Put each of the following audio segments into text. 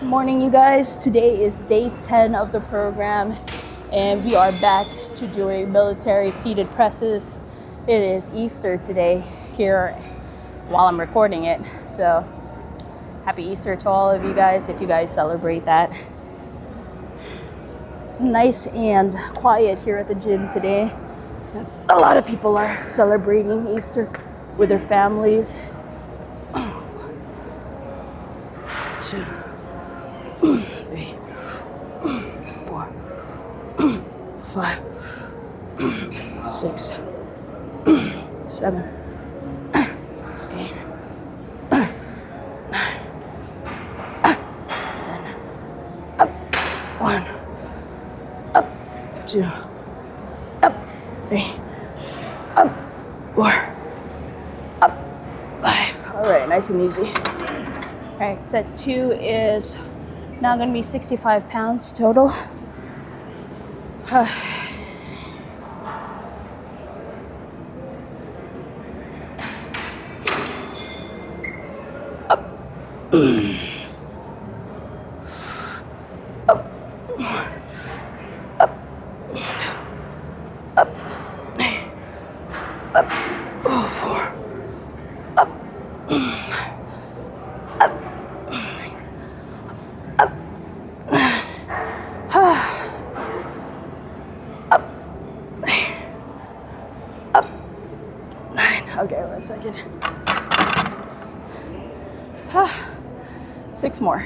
Morning, you guys. Today is day 10 of the program, and we are back to doing military seated presses. It is Easter today here while I'm recording it, so happy Easter to all of you guys if you guys celebrate that. It's nice and quiet here at the gym today since a lot of people are celebrating Easter with their families. 2, 3, 4, 5, 6, 7, 8, 9, 10. Up, 1, up, 2, up, 3, up, 4, up, 5. All right, nice and easy. All right, set 2 is now going to be 65 pounds total. Up. Up. Up. Up. Up. Oh, 4. Up. Up. Up. Up. Up. 9. Okay, 1 second. 6 more.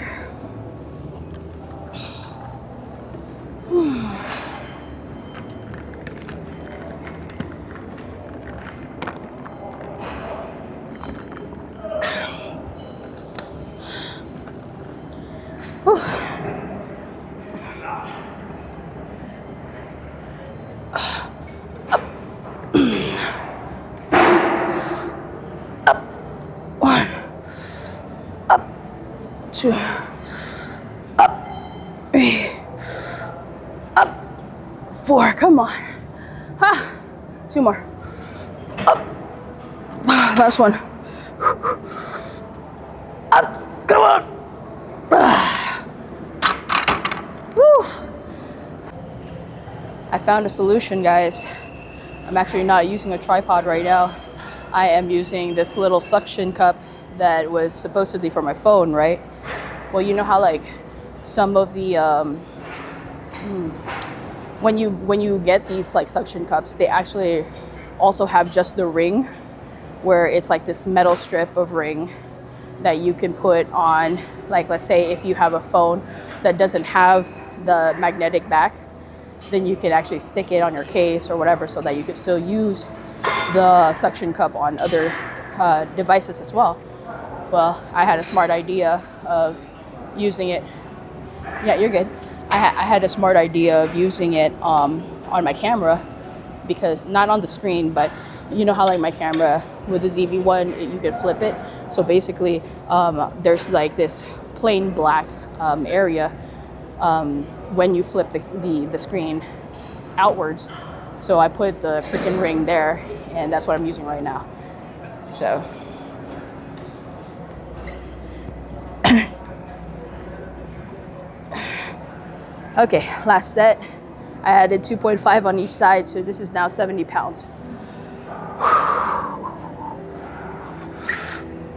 Up. 1. Up. 2. Up. 3. Up. 4. Come on. 2 more. Up. Last one. Up. Come on. Woo. I found a solution, guys. I'm actually not using a tripod right now. I am using this little suction cup that was supposedly for my phone, right? Well, you know how like some of the when you get these like suction cups, they actually also have just the ring, where it's like this metal strip of ring that you can put on, like let's say if you have a phone that doesn't have the magnetic back, then you can actually stick it on your case or whatever so that you can still use the suction cup on other devices as well. Well, I had a smart idea of using it. Yeah, you're good. I had a smart idea of using it on my camera, because not on the screen, but you know how like my camera with the ZV-1, you can flip it. So basically, there's like this plain black area when you flip the screen outwards. So I put the freaking ring there, and that's what I'm using right now. So. Okay, last set. I added 2.5 on each side, so this is now 70 pounds.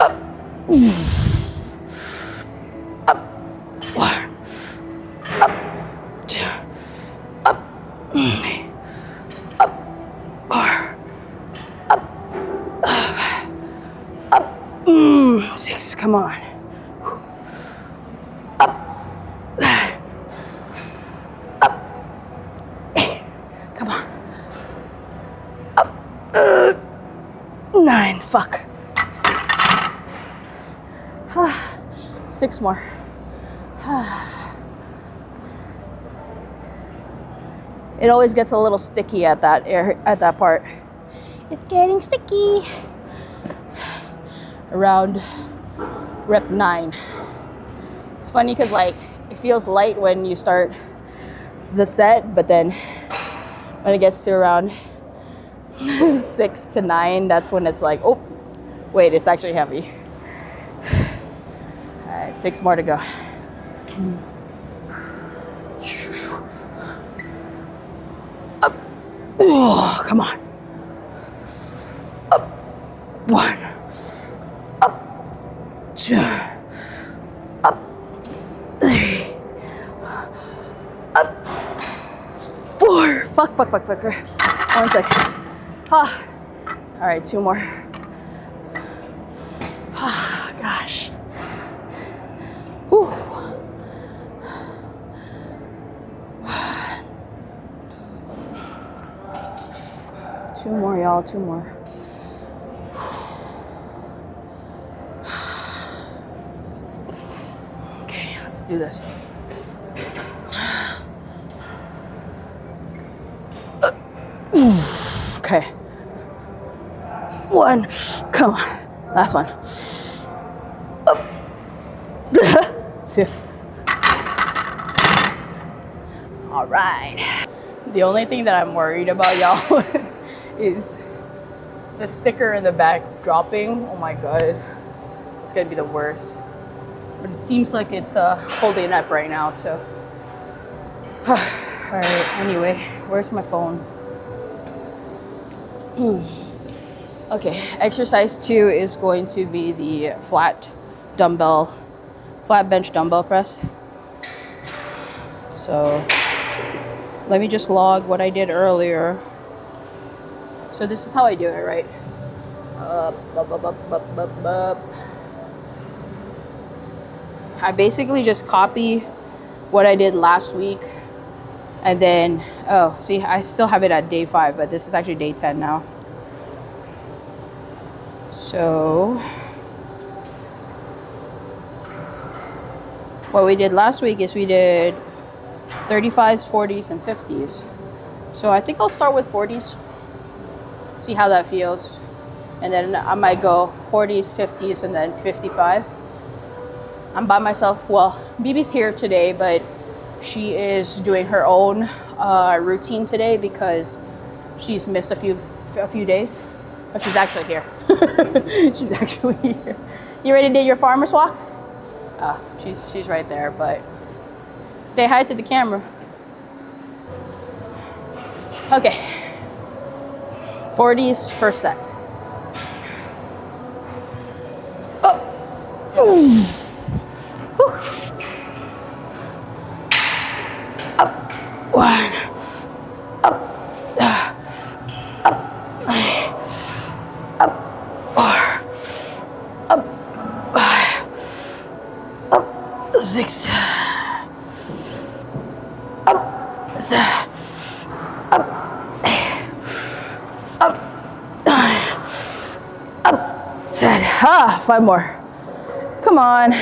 Up. Up. 1. Up. 2. Up. 3. Up. 4. Up. Up. 6. Come on. Up. 8. Come on. Up. 9. Fuck. 6 more. It always gets a little sticky at that part. It's getting sticky. Around rep 9. It's funny because like it feels light when you start the set, but then when it gets to around 6 to 9, that's when it's like, oh, wait, it's actually heavy. All right, 6 more to go. Up. Oh, come on. Up. 1. Up. 2. Up. 3. Up. 4. Fuck. 1 second. Ah. All right, 2 more. Ah, gosh. Whew. 2 more, y'all. 2 more. Okay, let's do this. Okay. 1. Come on. Last one. Up. 2. All right. The only thing that I'm worried about, y'all, is the sticker in the back dropping. Oh my God. It's gonna be the worst. But it seems like it's holding up right now, so. All right, anyway, where's my phone? Okay, exercise 2 is going to be the flat bench dumbbell press. So let me just log what I did earlier. So this is how I do it, right? Up. I basically just copy what I did last week. And then, oh, see, I still have it at day 5, but this is actually day 10 now. So what we did last week is we did 35s, 40s, and 50s. So I think I'll start with 40s, see how that feels. And then I might go 40s, 50s, and then 55. I'm by myself. Well, BB's here today, but she is doing her own routine today because she's missed a few days. Oh, she's actually here. She's actually here. You ready to do your farmer's walk? She's right there, but say hi to the camera. Okay. 40s, first set. Up. Ooh. Up. 1. Up. Up. 4. Up. 5. Up. 6. Up. 7. Up. 8. Up. 9. Up. 10. 5 more. Come on.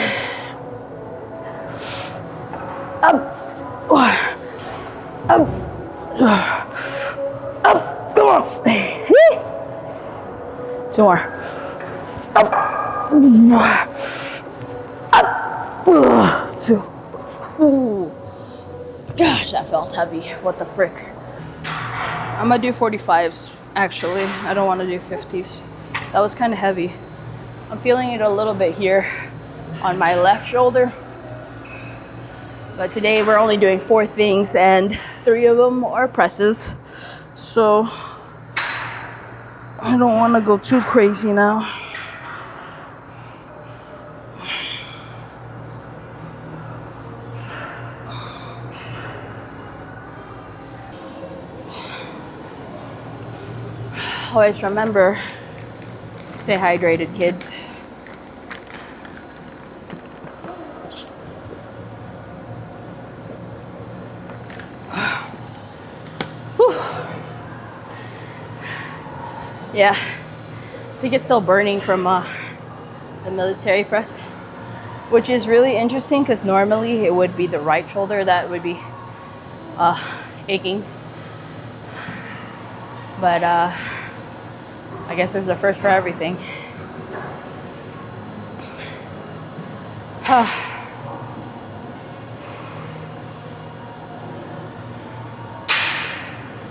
Up. 1. Up. Up. Come on. 2 more. Up. Up. 2. Ooh. Gosh, that felt heavy. What the frick? I'm gonna do 45s, actually. I don't want to do 50s. That was kind of heavy. I'm feeling it a little bit here on my left shoulder. But today we're only doing 4 things and 3 of them are presses. So I don't want to go too crazy now. Always remember, stay hydrated, kids. Yeah, I think it's still burning from the military press, which is really interesting because normally it would be the right shoulder that would be aching. But I guess there's a first for everything.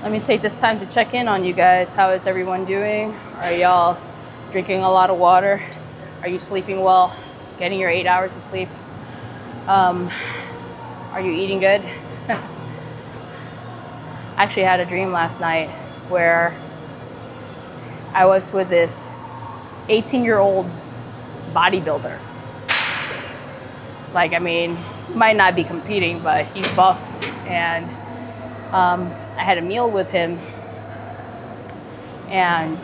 Let me take this time to check in on you guys. How is everyone doing? Are y'all drinking a lot of water? Are you sleeping well? Getting your 8 hours of sleep? Are you eating good? I actually had a dream last night where I was with this 18-year-old bodybuilder. Like, I mean, might not be competing, but he's buff. And I had a meal with him, and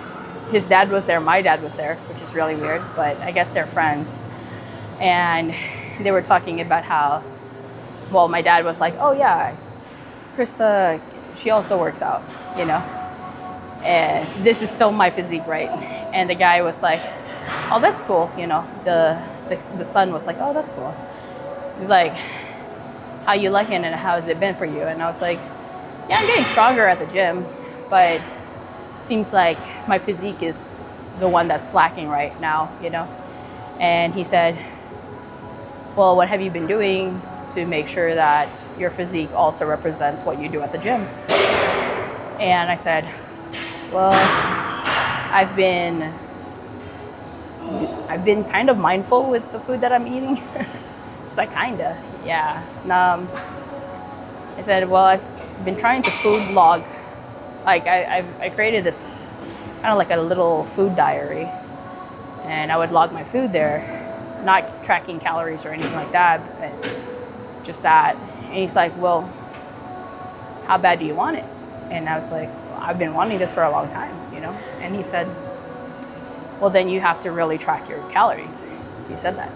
his dad was there, my dad was there, which is really weird, but I guess they're friends. And they were talking about how, well, my dad was like, oh yeah, Krista, she also works out, you know? And this is still my physique, right? And the guy was like, oh, that's cool, you know? The son was like, oh, that's cool. He's like, how you liking it and how has it been for you? And I was like, yeah, I'm getting stronger at the gym, but it seems like my physique is the one that's slacking right now, you know? And he said, well, what have you been doing to make sure that your physique also represents what you do at the gym? And I said, well, I've been kind of mindful with the food that I'm eating. It's like, kinda, yeah. I said, well, I've been trying to food log. Like, I created this kind of like a little food diary, and I would log my food there, not tracking calories or anything like that, but just that. And he's like, well, how bad do you want it? And I was like, well, I've been wanting this for a long time, you know? And he said, well, then you have to really track your calories. He said that.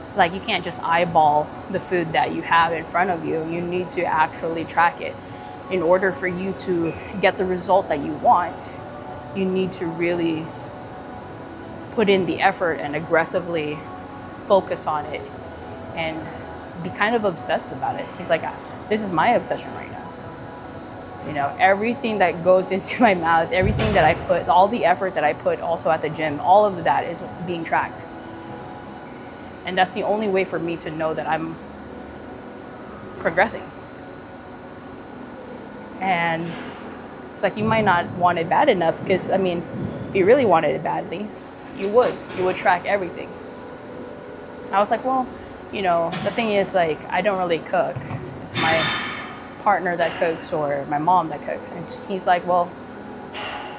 It's like, you can't just eyeball the food that you have in front of you. You need to actually track it. In order for you to get the result that you want, you need to really put in the effort and aggressively focus on it and be kind of obsessed about it. He's like, this is my obsession right now. You know, everything that goes into my mouth, everything that I put, all the effort that I put also at the gym, all of that is being tracked. And that's the only way for me to know that I'm progressing. And it's like, you might not want it bad enough, because, I mean, if you really wanted it badly, you would track everything. I was like, well, you know, the thing is, like, I don't really cook. It's my partner that cooks or my mom that cooks. And he's like, well,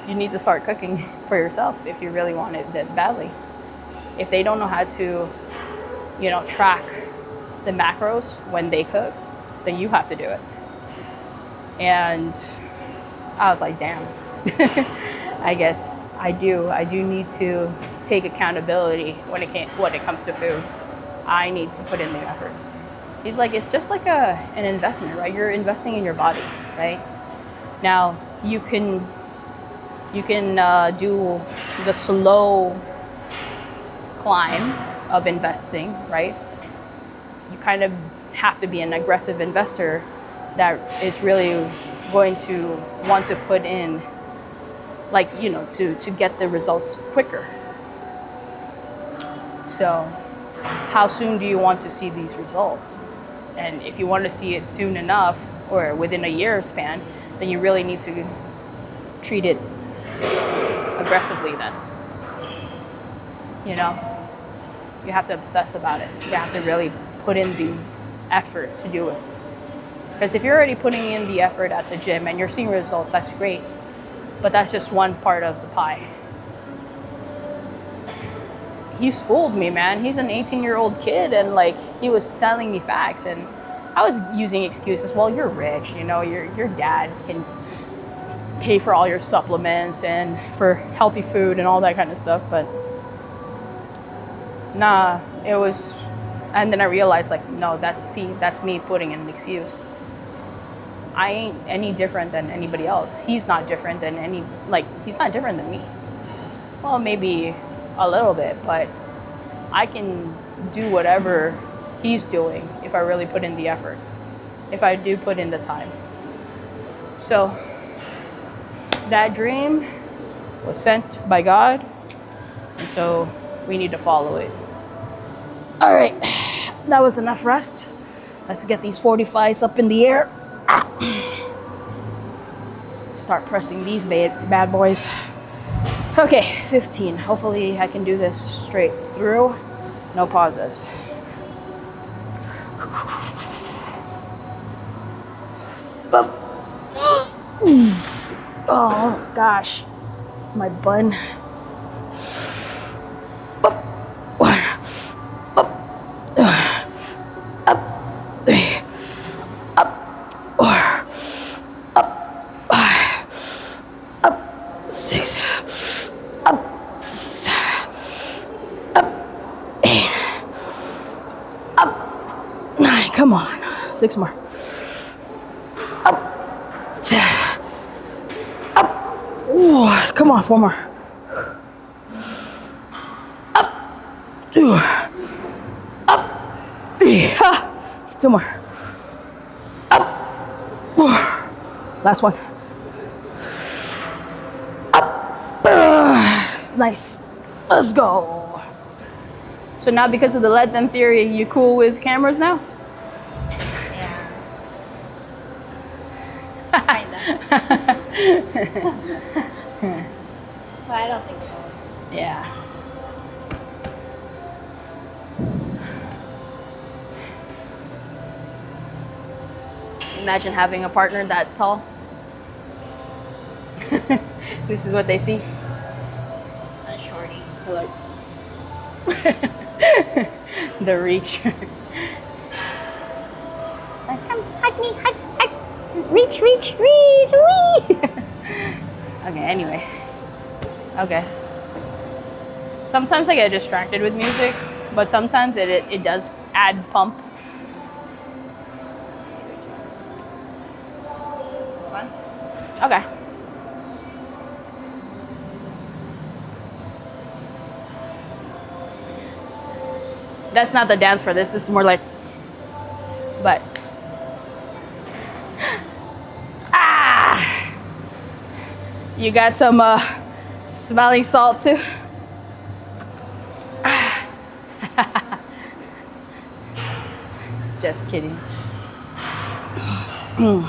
you need to start cooking for yourself if you really want it that badly. If they don't know how to, you know, track the macros when they cook, then you have to do it. And I was like, damn, I guess I do need to take accountability when it comes to food. I need to put in the effort. He's like, it's just like an investment, right? You're investing in your body, right? Now, you can do the slow climb of investing, right? You kind of have to be an aggressive investor that is really going to want to put in, like, you know, to get the results quicker. So how soon do you want to see these results? And if you want to see it soon enough or within a year span, then you really need to treat it aggressively then. You know, you have to obsess about it. You have to really put in the effort to do it. Because if you're already putting in the effort at the gym and you're seeing results, that's great. But that's just one part of the pie. He schooled me, man. He's an 18-year-old kid, and like, he was telling me facts, and I was using excuses. Well, you're rich, you know, your dad can pay for all your supplements and for healthy food and all that kind of stuff. But nah, it was, and then I realized, like, no, that's me putting in an excuse. I ain't any different than anybody else. He's not different than he's not different than me. Well, maybe a little bit, but I can do whatever he's doing if I really put in the effort, if I do put in the time. So that dream was sent by God, and so we need to follow it. All right, that was enough rest. Let's get these 45s up in the air. Start pressing these bad boys. Okay, 15. Hopefully I can do this straight through. No pauses. Oh gosh, my bun. One, up, three, up, four, up, five, up, six, up, seven, up, eight, up, nine. Come on, 6 more. Up, 10. Up, one. Come on, 4 more. Up, 2. Up, 3. Ha. 2 more. Up, 4. Last one. Up. Nice. Let's go. So now, because of the let them theory, you cool with cameras now? Kinda. But I don't think so. Yeah. Imagine having a partner that tall. This is what they see. A shorty. They're like the reach. Like, come, hug me, hug. Reach, reach, reach, wee. Okay, anyway. Okay. Sometimes I get distracted with music, but sometimes it does add pump. Fun. Okay. That's not the dance for this. This is more like, but. Ah! You got some smelling salt too? Just kidding. Whew.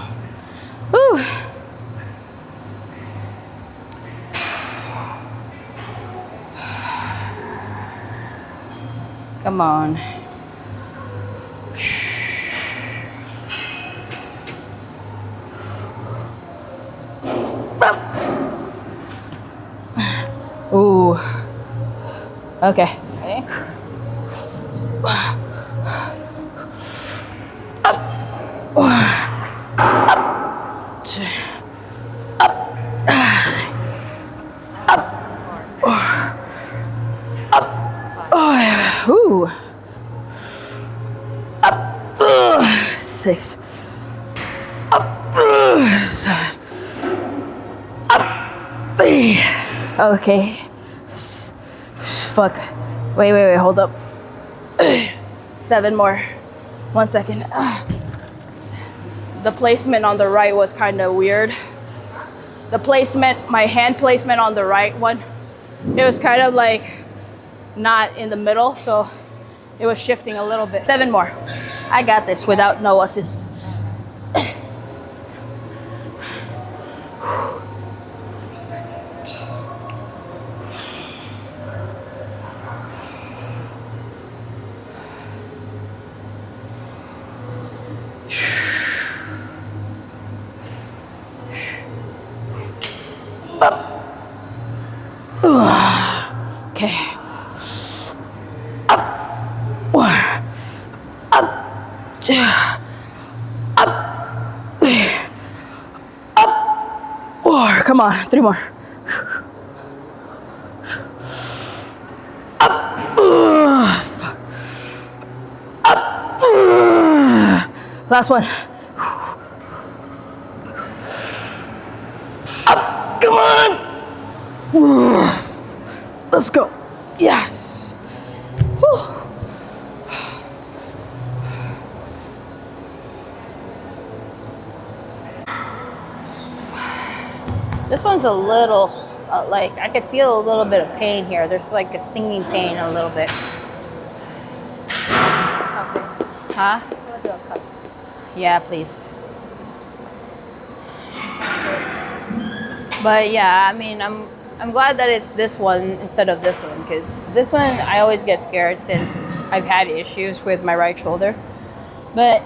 Come on. Ooh. Okay. Okay. Ooh. Up. 6. Up. 7. Up. 8. Okay. Fuck. Wait. Hold up. 7 more. 1 second. The placement on the right was kind of weird. The placement, my hand placement on the right one, it was kind of like not in the middle, so it was shifting a little bit. 7 more. I got this without no assist. Okay. Up. 1. Up. 2. Up. 3. Up. 4. Come on. 3 more. Up. Up. Last one. Up. Come on. Let's go. Yes. Whew. This one's a little, like, I could feel a little bit of pain here. There's like a stinging pain a little bit. Huh? We'll do a cup. Yeah, please. But yeah, I mean, I'm glad that it's this one instead of this one, because this one I always get scared since I've had issues with my right shoulder. But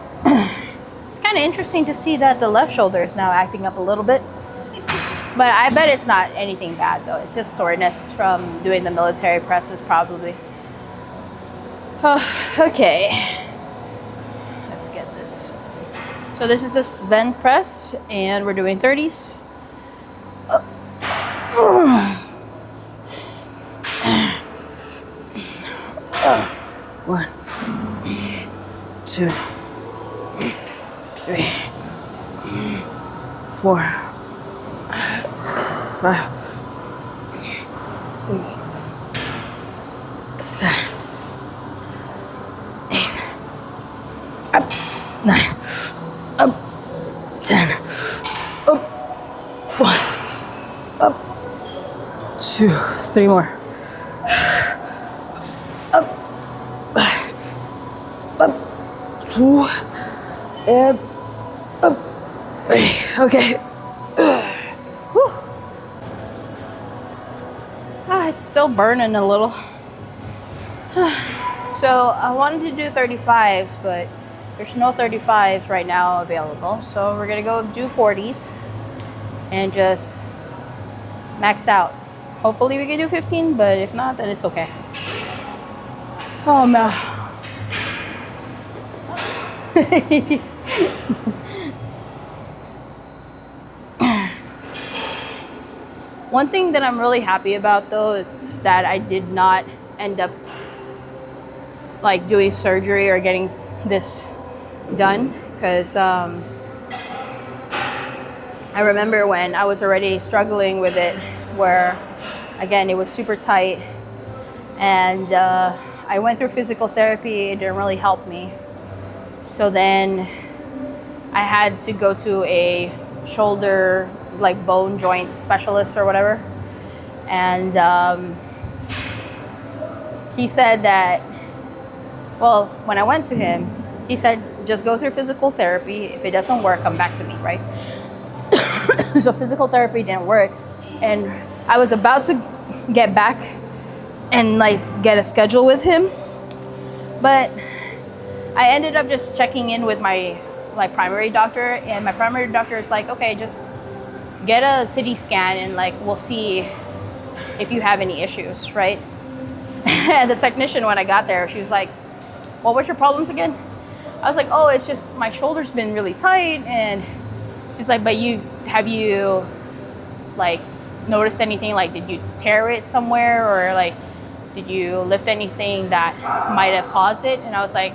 it's kind kind of interesting to see that the left shoulder is now acting up a little bit. But I bet it's not anything bad though. It's just soreness from doing the military presses probably. Oh, okay. Let's get this. So this is the Sven press and we're doing 30s. One, 2, 3, 4, 5, 6, 7, 8, up, 9, up, 10, up, 1, up, 2, 3 more. And up. Okay. Whew. It's still burning a little. So I wanted to do 35s, but there's no 35s right now available. So we're gonna go do 40s and just max out. Hopefully we can do 15, but if not, then it's okay. Oh no. One thing that I'm really happy about though is that I did not end up like doing surgery or getting this done, because I remember when I was already struggling with it, where again it was super tight, and I went through physical therapy. It didn't really help me. So then I had to go to a shoulder, like bone joint specialist or whatever. And he said that, well, when I went to him, he said, just go through physical therapy. If it doesn't work, come back to me, right? So physical therapy didn't work. And I was about to get back and like get a schedule with him. But I ended up just checking in with my like primary doctor, and my primary doctor is like, okay, just get a CT scan and like we'll see if you have any issues, right? And the technician, when I got there, she was like, what was your problems again? I was like, oh, it's just my shoulder's been really tight. And she's like, but have you like noticed anything? Like, did you tear it somewhere, or like did you lift anything that might have caused it? And I was like,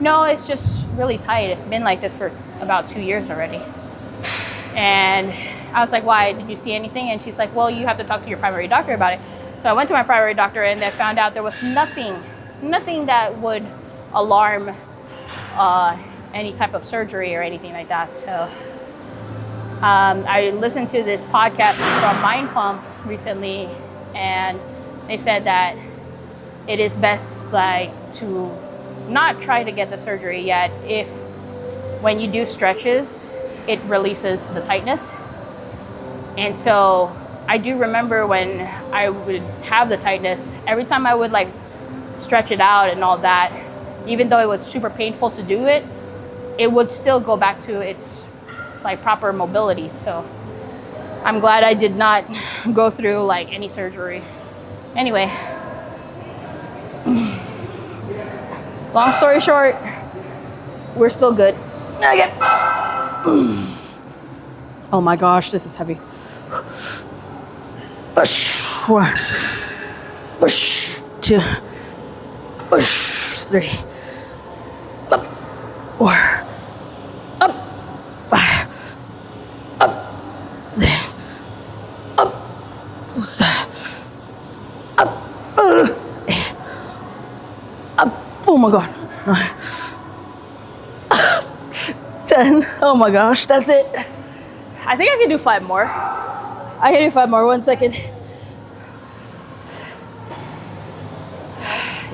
no, it's just really tight. It's been like this for about 2 years already. And I was like, why? Did you see anything? And she's like, well, you have to talk to your primary doctor about it. So I went to my primary doctor, and I found out there was nothing that would alarm any type of surgery or anything like that. So I listened to this podcast from Mind Pump recently, and they said that it is best like to not try to get the surgery yet if when you do stretches, it releases the tightness. And so I do remember when I would have the tightness, every time I would like stretch it out and all that, even though it was super painful to do it, it would still go back to its like proper mobility. So I'm glad I did not go through like any surgery. Anyway, long story short, we're still good. Okay. Oh my gosh, this is heavy. Push 1, push 2, push 3, up 4, up 5, up 6, up 7, up 8, up. Oh my god. 10. Oh my gosh, that's it. I think I can do 5 more. I can do 5 more. 1 second.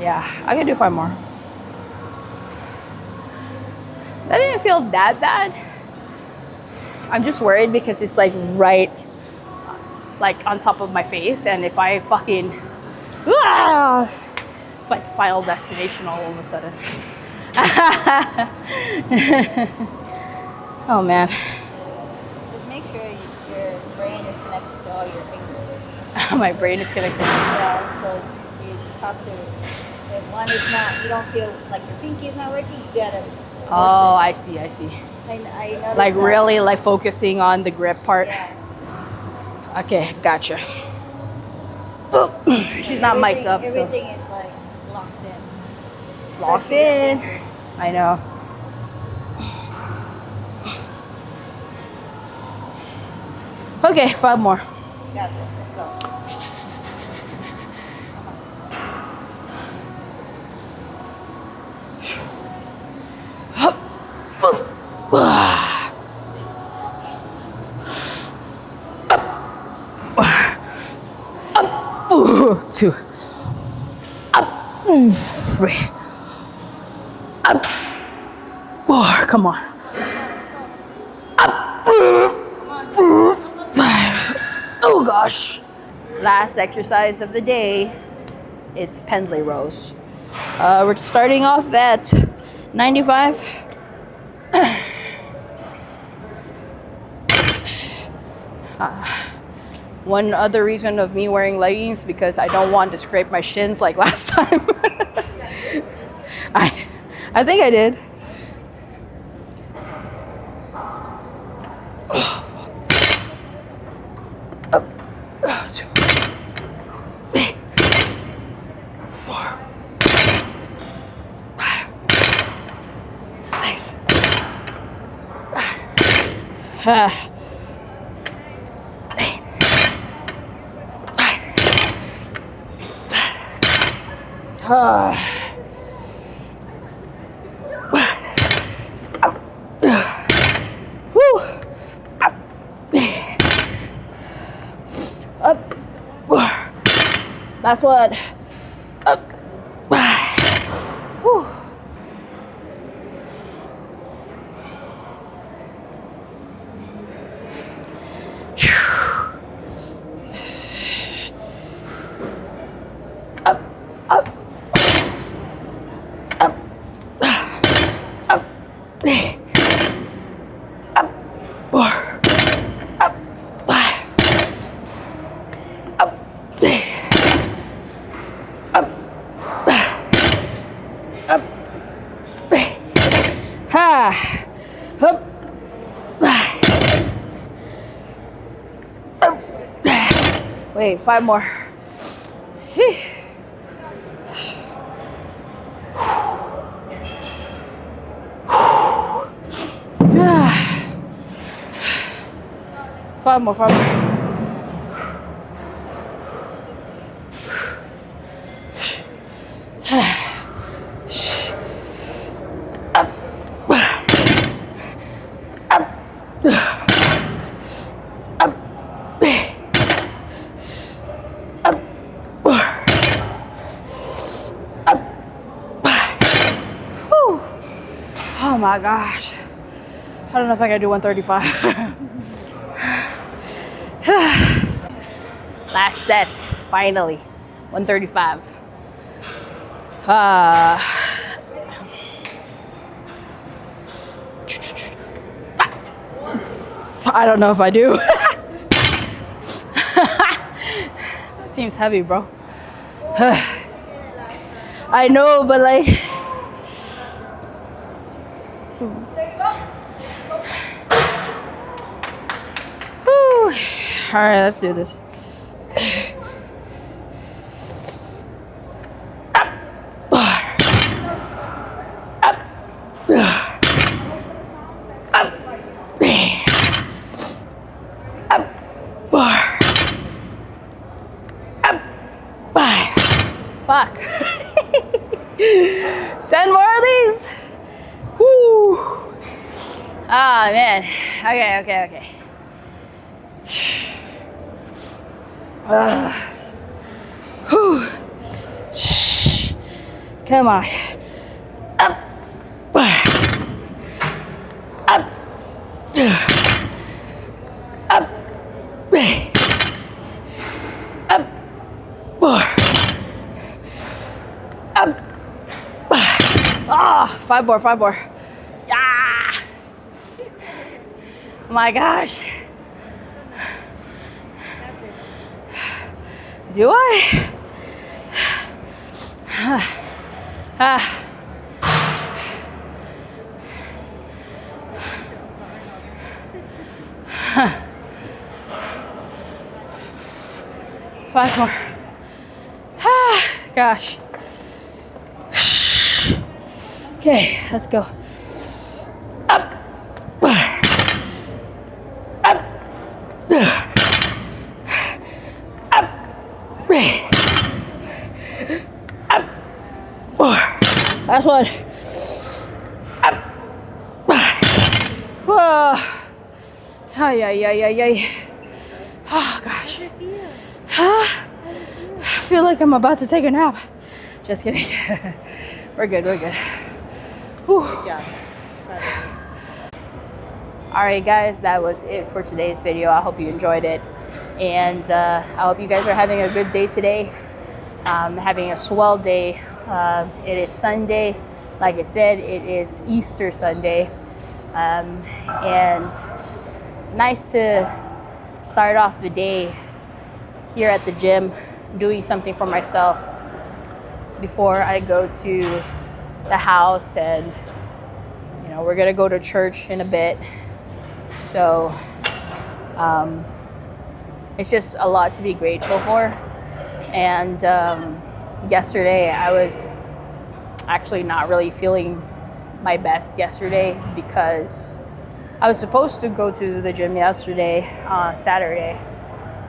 Yeah, I can do 5 more. That didn't feel that bad. I'm just worried because it's like right like on top of my face, and if I fucking it's like Final Destination all of a sudden. Oh man. Just make sure your brain is connected to all your fingers. My brain is connected. Yeah, so you just have to, if one is not, you don't feel like your pinky is not working, you gotta force Oh, it. I see. I noticed Like that. really like focusing on the grip part. Yeah. Okay, gotcha. She's not mic'd up, so Everything is like locked in. locked Especially your in. fingers. I know. Okay, 5 more. Got it. Let's go. Up, 2. Up, 3. Up, 4. Come on. Up, 5. Oh gosh. Last exercise of the day. It's pendlay rows. We're starting off at 95. One other reason of me wearing leggings because I don't want to scrape my shins like last time. I think I did. Up, 2, 3, 4, 5, 6. Up. Last one. Up. Whew. Up. Up. Up. Up. Up. 4. Up. 5. Up. Up. Up. Ha. Up. Wait, 5 more. Five more. Up. Up. Up. Up. Up. Whew. Oh my gosh. I don't know if I can do 135. Last set, finally. 135. I don't know if I do. Seems heavy, bro. I know, but like. Whew. All right, let's do this. Fuck. 10 more of these. Woo. Ah, man. Okay. Whew. Come on. Up. Up. Up. Up. 4. Up. Ah, 5 more. Yeah. My gosh. Got this. Do I? Ah. Five more. Ah, gosh. Okay, let's go. Up. Up. Up. Up. Last one. Up. Whoa. Ay, ay, ay, ay, ay. Oh, gosh. How does it feel? I feel like I'm about to take a nap. Just kidding. We're good, we're good. Whew. Yeah. All right, guys, that was it for today's video. I hope you enjoyed it. And I hope you guys are having a good day today. Having a swell day. It is Sunday. Like I said, it is Easter Sunday. And it's nice to start off the day here at the gym, doing something for myself before I go to the house. And you know, we're gonna go to church in a bit, so it's just a lot to be grateful for. And yesterday I was actually not really feeling my best yesterday because I was supposed to go to the gym yesterday, Saturday,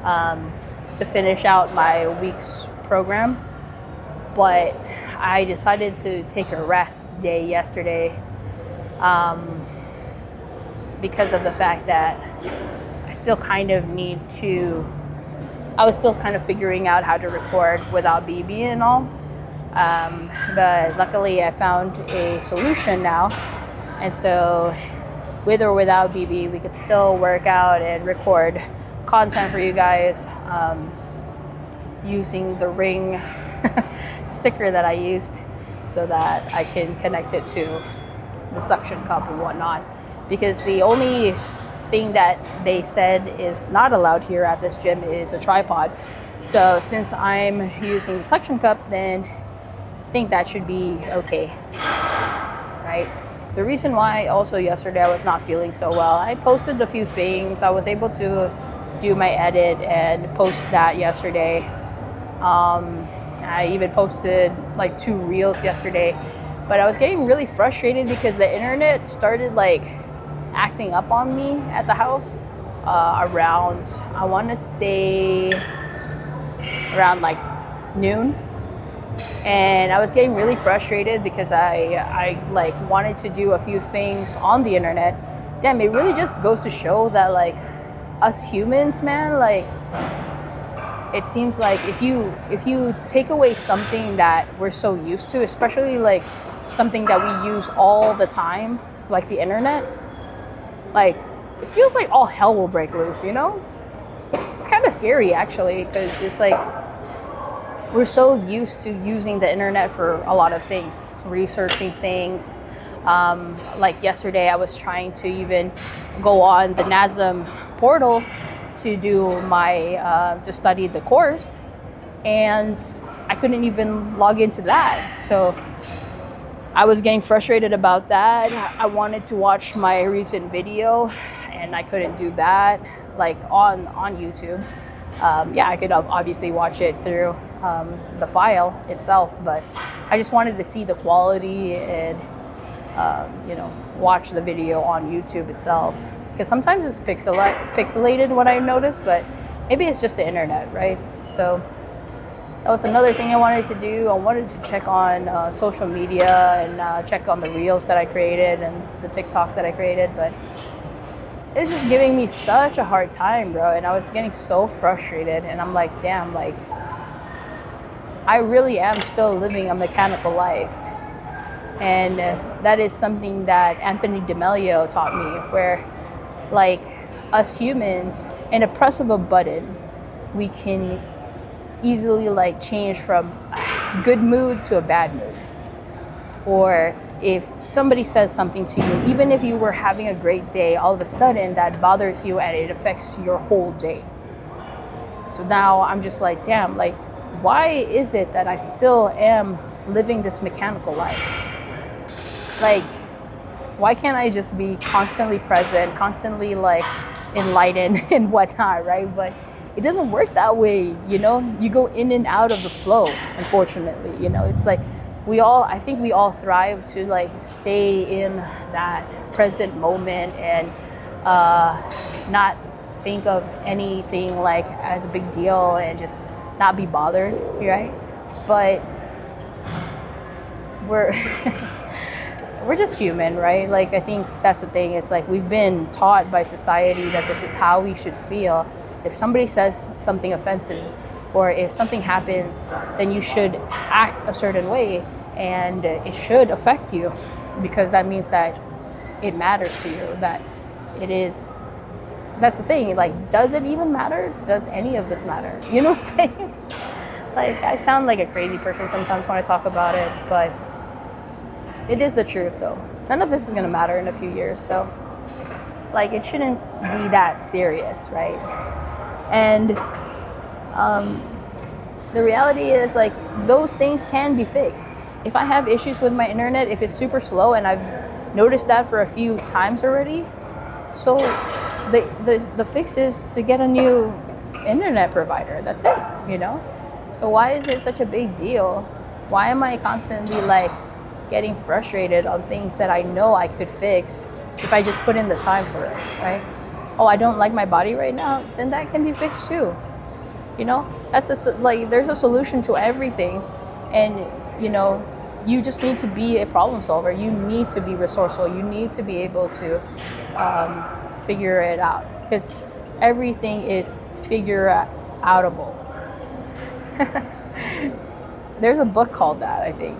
to finish out my week's program, but I decided to take a rest day yesterday because of the fact that I still kind of I was still kind of figuring out how to record without BB and all. But luckily I found a solution now. And so with or without BB, we could still work out and record content for you guys using the ring sticker that I used so that I can connect it to the suction cup and whatnot. Because the only thing that they said is not allowed here at this gym is a tripod. So since I'm using the suction cup, then I think that should be okay, right? The reason why also yesterday I was not feeling so well, I posted a few things. I was able to do my edit and post that yesterday. I even posted like 2 reels yesterday, but I was getting really frustrated because the internet started like acting up on me at the house around, I want to say around like noon. And I was getting really frustrated because I like wanted to do a few things on the internet. Damn, it really just goes to show that like us humans, man, like it seems like if you take away something that we're so used to, especially like something that we use all the time, like the internet, like it feels like all hell will break loose, you know? It's kind of scary actually, because it's like we're so used to using the internet for a lot of things, researching things. Like yesterday, I was trying to even go on the NASM portal to do my to study the course, and I couldn't even log into that. So I was getting frustrated about that. I wanted to watch my recent video, and I couldn't do that, like on YouTube. Yeah, I could obviously watch it through the file itself, but I just wanted to see the quality and you know, watch the video on YouTube itself, because sometimes it's pixelated what I noticed, but maybe it's just the internet, right? So that was another thing I wanted to do. I wanted to check on social media and check on the reels that I created and the TikToks that I created, but it's just giving me such a hard time, bro. And I was getting so frustrated, and I'm like, damn, like I really am still living a mechanical life. And that is something that Anthony DeMelio taught me, where like us humans, in a press of a button, we can easily like change from a good mood to a bad mood, or if somebody says something to you, even if you were having a great day, all of a sudden that bothers you and it affects your whole day. So now I'm just like, damn, like, why is it that I still am living this mechanical life? Like, why can't I just be constantly present, constantly like enlightened and whatnot, right? But it doesn't work that way, you know? You go in and out of the flow, unfortunately, you know? It's like I think we all thrive to like stay in that present moment and not think of anything like as a big deal and just not be bothered, right? But we're we're just human, right? Like, I think that's the thing. It's like we've been taught by society that this is how we should feel. If somebody says something offensive or if something happens, then you should act a certain way and it should affect you because that means that it matters to you, that it is. That's the thing. Like, does it even matter? Does any of this matter? You know what I'm saying? Like, I sound like a crazy person sometimes when I talk about it, but it is the truth, though. None of this is going to matter in a few years, so like it shouldn't be that serious, right? And the reality is, like, those things can be fixed. If I have issues with my internet, if it's super slow, and I've noticed that for a few times already, so the fix is to get a new internet provider. That's it, you know? So why is it such a big deal? Why am I constantly like getting frustrated on things that I know I could fix if I just put in the time for it, right? Oh, I don't like my body right now, then that can be fixed too. You know, there's a solution to everything, and you know, you just need to be a problem solver. You need to be resourceful. You need to be able to figure it out, because everything is figureoutable. There's a book called that, I think,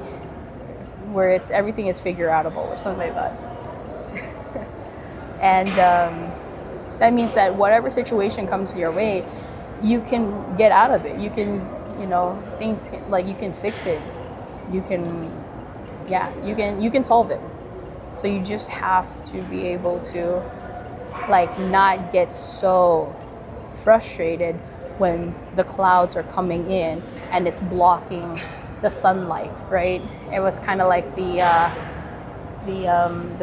where it's everything is figureoutable or something like that. And that means that whatever situation comes your way, you can get out of it. You can, you know, things like you can fix it. You can solve it. So you just have to be able to like not get so frustrated when the clouds are coming in and it's blocking the sunlight, right? It was kind of like the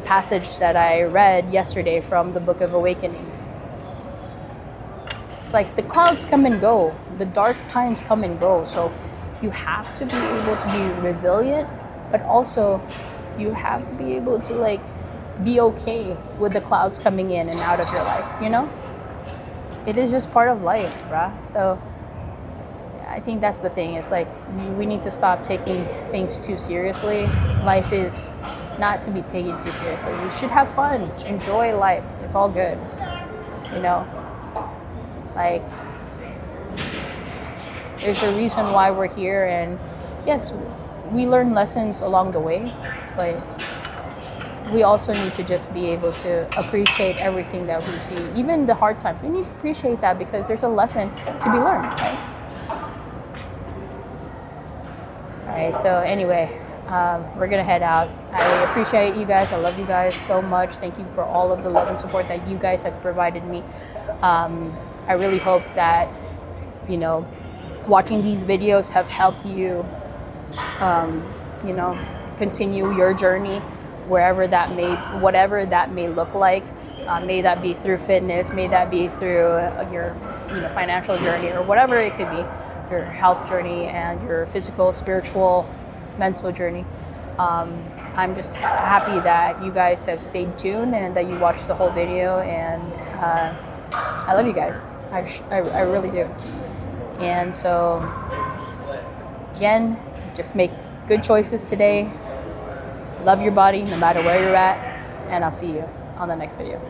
passage that I read yesterday from the Book of Awakening. It's like the clouds come and go, the dark times come and go. So you have to be able to be resilient, but also you have to be able to like be okay with the clouds coming in and out of your life, you know? It is just part of life, bruh. So I think that's the thing. It's like we need to stop taking things too seriously. Life is not to be taken too seriously. We should have fun, enjoy life. It's all good, you know? Like, there's a reason why we're here, and yes, we learn lessons along the way, but we also need to just be able to appreciate everything that we see, even the hard times. We need to appreciate that because there's a lesson to be learned, right? All right, so anyway, we're gonna head out. I appreciate you guys. I love you guys so much. Thank you for all of the love and support that you guys have provided me. I really hope that, you know, watching these videos have helped you, you know, continue your journey whatever that may look like. May that be through fitness, may that be through your, you know, financial journey, or whatever it could be, your health journey and your physical, spiritual, mental journey. I'm just happy that you guys have stayed tuned and that you watched the whole video, and I love you guys. I really do. And so, again, just make good choices today. Love your body no matter where you're at, and I'll see you on the next video.